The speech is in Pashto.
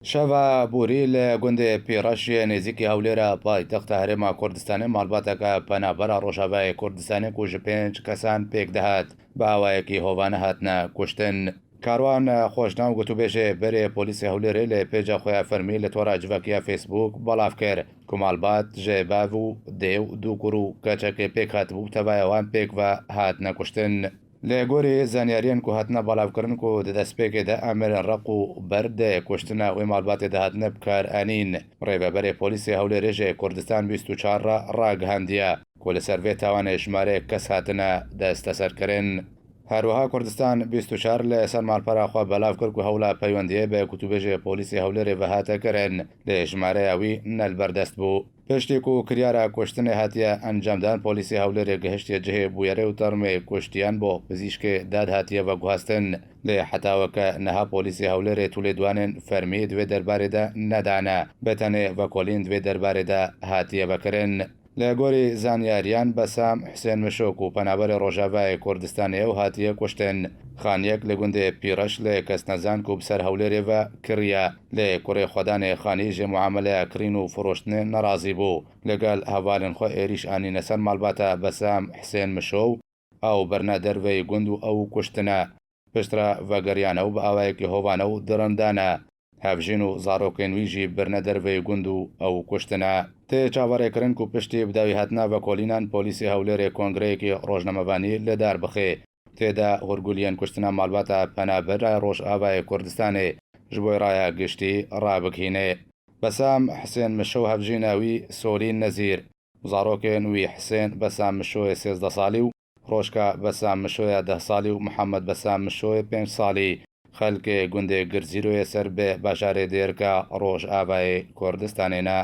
شەڤە بووری لە گوندێ پیرەشیە نێزیکی هەولێرە پایتەختە هەرێما کوردستانی ماڵباتەکە پەنابەرە ڕۆژاوای کوردستانی و ژ 5 کەسان پێک دەهات بە ئاوایەکی هۆوانە هاتنە کوشتن. کاروان خۆشنا و گوتوبێژێ بەرێ پۆلیسی هەولێرە لە پێجە خۆیان فەرمی لە تۆڕە جڤکیە فیسبوک بەڵاف کرد کوماڵبات ژێباv و دێو دووکوڕ و کەچەکێ پێک هاتبوو تەڤایەوان پێک بە هاتنە کوشتن. لە گۆری زانیاریان و هاتنە بەڵاوکردن و دەستپێکێدا ئەمێرە ڕق و بەردە کوشتنە ئەوی ماڵباتێ داهاتنە بکار ئەنین ڕێبەبەرێ پۆلیسی هەولێرێژێ کوردستان 24 ڕاگەهاندیە کۆ لە سەرێ تاوانێ ژمارەیە کەس هاتنە دەستە سەرکردن. هەروەها کوردستان 24 لە سەر ماڵپەراخوا بەلاو کرد و هەوڵا پەیوەندیە بە کوتوبێژێ پۆلیسی هەولێرێ بەهاتەکردن لە ژمارەیەوی نەلبەردەست بوو. پشتێک و کریارە کوشتنێ هاتیە ئەنجامدان پۆلیسی هەولێرێ گەهشتە جهێ بویەرە و تەرمێ کوشتیان بۆ پزیشکێ داد هاتیە بە گواستن لێ حتاوەکە نەها پۆلیسی هەولێرێ تو لێ دوانێن فەرمی دوێ دەربارێدا نەدانە بەتەنێ بەکۆلین دوێ دەربارێدا هاتیە بەکردن. لە گۆری زانیاریان بەسام حسێن مشۆک و پەنابەری ڕۆژاوای کوردستانیە و هاتیە کوشتن خانیەک لە گوندێ پیرەش لێ کەس نەزان و بسەر هەولێرێڤە کڕە لێ کوڕێ خۆدانێ خانیژێ معاملەیە کرین و فرۆشتنێ نەڕازی بوو لەگەڵ هەوالن خۆ ئێریش ئانینە سەر ماڵباتە بەسام حسێن مشۆ ئەو بەرنا دەروەی گوند و ئەو کوشتنە پشترە ڤەگەریانە و بە ئاوایەکی هۆوانە و درەندانە هەڤژین و زارۆکێن ویژی برنە دەروەی گوند و ئەو کوشتنە تێ چاوەڕێکردن و پشتی بداوی هاتنا بە کۆلینان پۆلیسی هەولێرێ کۆنگرەیەکی ڕۆژنەمەبانی لەدار بخێ تێدا هورگولیان کوشتنە ماڵباتە پەنابەرە ڕۆژ ئاوای کوردستانێ ji بۆی ڕایە گشتی ڕابکهینێ. بەسام حسێن مشۆ هەڤژیناوی سۆلین نەزیر زارۆکێن وی حسێن بەسام مشۆیە 13 ساڵی و ڕۆژکە بەسام مشۆیە 10 ساڵی و محەممەد بەسام مشۆیە 5 ساڵی خەلکێ گوندێ گرزیرۆیە سەر بێ باشارێ دێرکە ڕۆژ ئاوای کوردستانێنە.